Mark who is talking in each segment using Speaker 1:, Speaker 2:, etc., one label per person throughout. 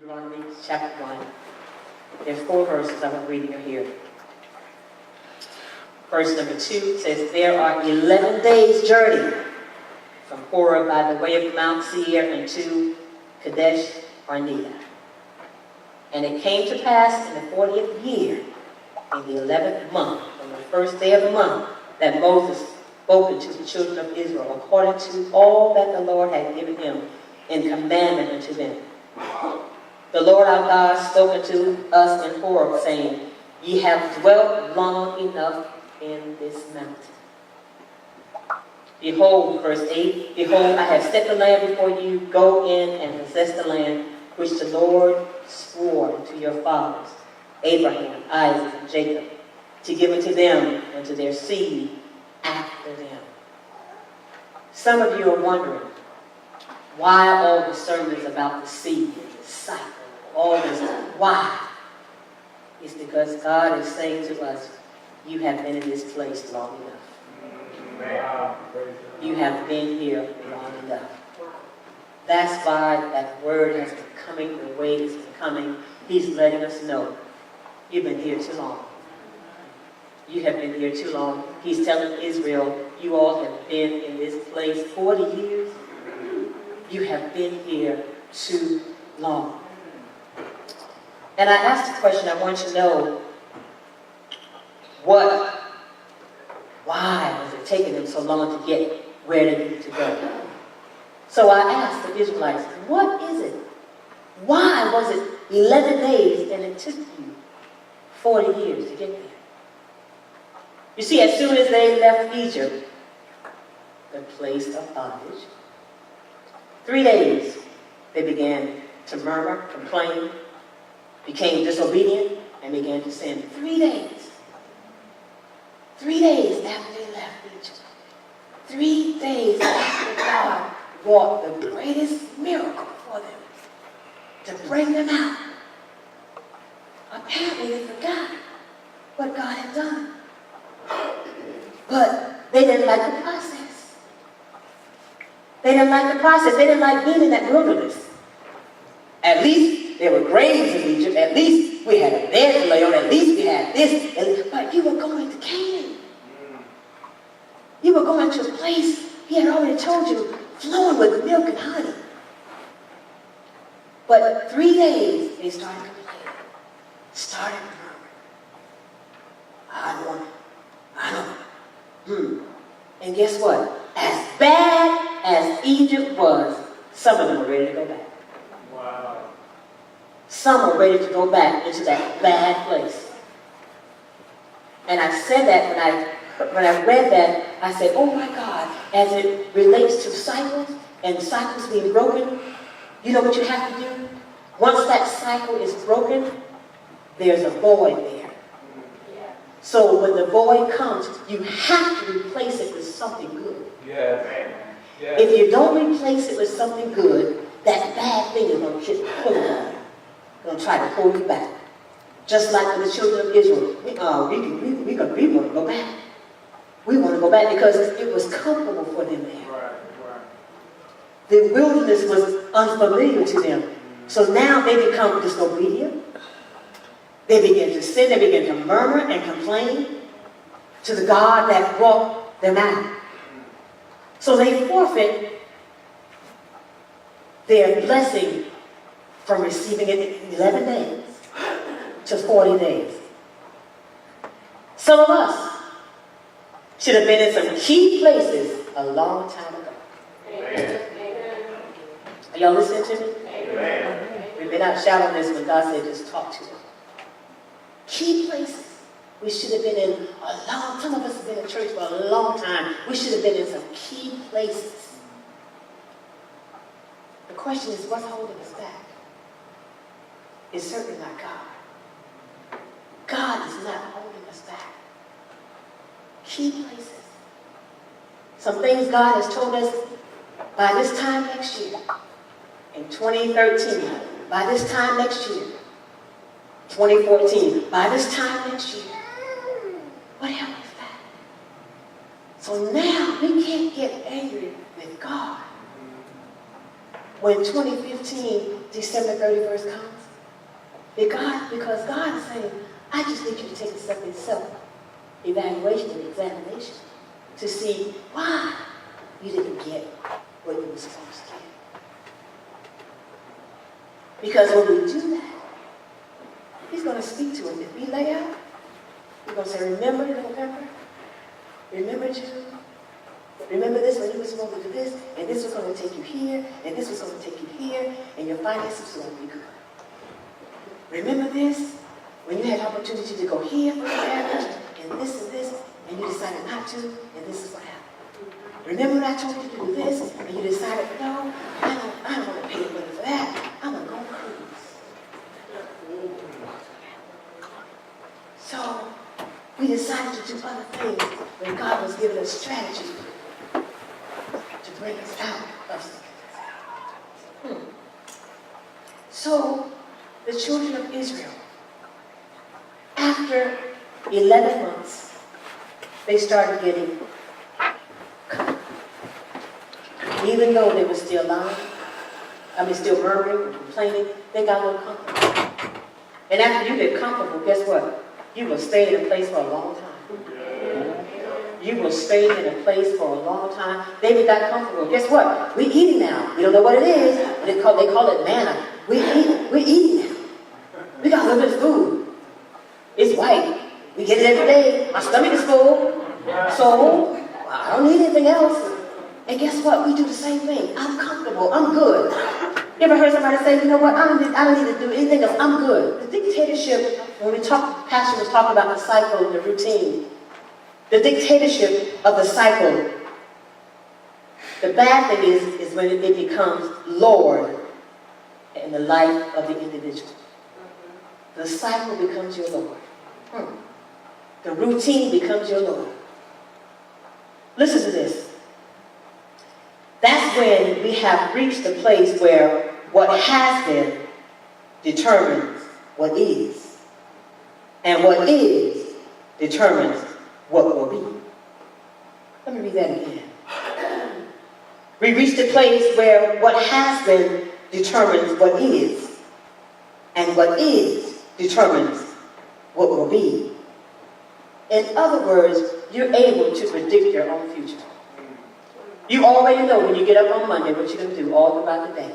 Speaker 1: Deuteronomy chapter 1. There's 4 verses I'm reading here. Verse number 2 says, there are 11 days' journey from Horeb by the way of Mount Seir unto Kadesh Barnea. And it came to pass in the 40th year, in the 11th month, on the first day of the month, that Moses spoke unto the children of Israel, according to all that the Lord had given him in commandment unto them. The Lord our God spoke unto us in Horeb, saying, ye have dwelt long enough in this mountain. Behold, verse 8, behold, I have set the land before you. Go in and possess the land which the Lord swore unto your fathers, Abraham, Isaac, and Jacob, to give unto them and to their seed after them. Some of you are wondering, why all the sermons about the seed and the cycle, all this, why? It's because God is saying to us, you have been in this place long enough. You have been here long enough. That's why that word has been coming the way it's been coming. He's letting us know, you've been here too long. You have been here too long. He's telling Israel, you all have been in this place 40 years. You have been here too long. And I asked the question, I want you to know, why was it taking them so long to get where they needed to go? So I asked the Israelites, what is it? Why was it 11 days and it took you 40 years to get there? You see, as soon as they left Egypt, the place of bondage, 3 days they began to murmur, complain, became disobedient, and began to sin. 3 days. 3 days after they left Egypt. 3 days after God wrought the greatest miracle for them to bring them out. Apparently they forgot what God had done. But they didn't like the process. They didn't like the process. They didn't like being in that wilderness. At least there were graves in Egypt. At least we had a bed to lay on. At least we had this. But you were going to Canaan. You were going to a place he had already told you, flowing with milk and honey. But 3 days they started complaining. Started murmuring. I know. And guess what? As bad as Egypt was, some of them were ready to go back. Wow. Some were ready to go back into that bad place. And I said that when I read that, I said, oh my God, as it relates to cycles and cycles being broken, you know what you have to do? Once that cycle is broken, there's a void there. So when the void comes, you have to replace it with something good. Yes. Yes. If you don't replace it with something good, that bad thing is going to keep pulling on you. Going to try to pull you back. Just like with the children of Israel. We want to go back. We want to go back because it was comfortable for them there. Right. The wilderness was unfamiliar to them. So now they become disobedient. They begin to sin, they begin to murmur and complain to the God that brought them out. So they forfeit their blessing from receiving it in 11 days to 40 days. Some of us should have been in some key places a long time ago. Amen. Are y'all listening to me? Amen. We've been out shouting this when God said just talk to them. Key places. We should have been in a long time. Some of us have been in church for a long time. We should have been in some key places. The question is, what's holding us back? It's certainly not God. God is not holding us back. Key places. Some things God has told us by this time next year, in 2013, by this time next year, 2014, by this time next year. What held us back? So now we can't get angry with God when 2015 December 31st comes? Because God is saying, I just need you to take a self-evaluation and examination to see why you didn't get what you were supposed to get. Because when we do that, He's going to speak to us. If we lay out, He's going to say, remember November? Remember June? Remember this when you were supposed to do this, and this was going to take you here, and this was going to take you here, and your finances were going to be good. Remember this when you had opportunity to go here for your marriage, and this, and you decided not to, and this is what happened. Remember when I told you to do this, and you decided, no, I don't want to pay the money for that. I'm going to go cruise. So we decided to do other things when God was giving us strategy to bring us out of something. So the children of Israel, after 11 months, they started getting comfortable. Even though they were still lying, still murmuring and complaining, they got a little comfortable. And after you get comfortable, guess what? You will stay in a place for a long time. You will stay in a place for a long time. David got comfortable. Guess what? We're eating now. We don't know what it is, but they call it manna. We're eating now. We got a little bit of food. It's white. We get it every day. My stomach is full. So I don't need anything else. And guess what? We do the same thing. I'm comfortable. I'm good. You ever heard somebody say, you know what? I don't need to do anything else. I'm good. The dictatorship, when Pastor was talking about the cycle and the routine, the dictatorship of the cycle, the bad thing is when it becomes Lord in the life of the individual. The cycle becomes your Lord. The routine becomes your Lord. Listen to this. That's when we have reached the place where what has been determines what is. And what is determines what will be. Let me read that again. We reached the place where what has been determines what is. And what is determines what will be. In other words, you're able to predict your own future. You already know when you get up on Monday what you're going to do all throughout the day.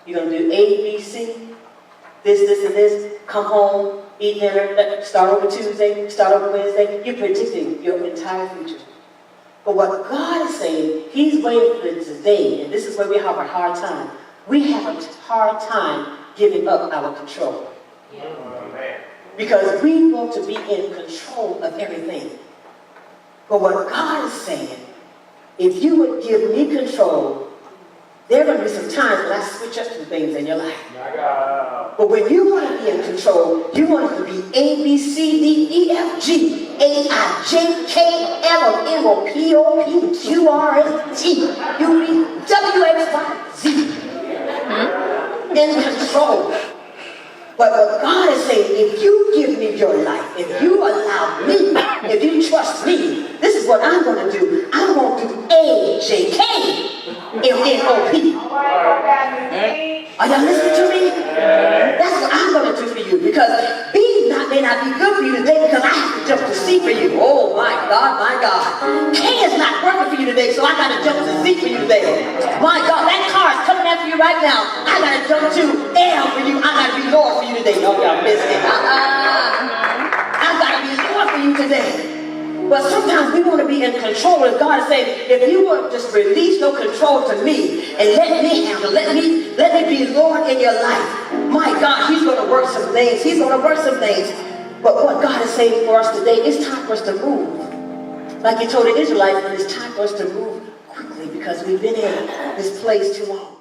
Speaker 1: You're going to do A, B, C, this, and this, come home, eat dinner, start over Tuesday, start over Wednesday. You're predicting your entire future. But what God is saying, He's waiting for today, and this is where we have a hard time. We have a hard time giving up our control. Because we want to be in control of everything. But what God is saying, if you would give me control, there are going to be some times when I switch up some things in your life. But when you want to be in control, you want it to be A, B, C, D, E, F, G, H, I, J, K, L, M, N, O, P, O, P, Q, R, S, T, U, V, W, X, Y, Z. In control. But what God is saying, if you give me your life, if you allow me, if you trust me, this is what I'm going to do. I'm going to do A, J, K, M, N, O, P. Are y'all listening to me? That's what I'm going to do for you. Because B may not be good for you today because I have to jump to C for you. Oh my God, my God. K is not working for you today, so I got to jump to Z for you today. My God, that car is coming after you right now. I got to jump to L for you. I got to be Lord for you today. Oh, y'all missed it. I got to be Lord for you today. But sometimes we want to be in control, and God is saying, if you will just release your control to me and let me handle, let me be Lord in your life, my God, He's going to work some things. He's going to work some things. But what God is saying for us today, it's time for us to move. Like He told the Israelites, it's time for us to move quickly because we've been in this place too long.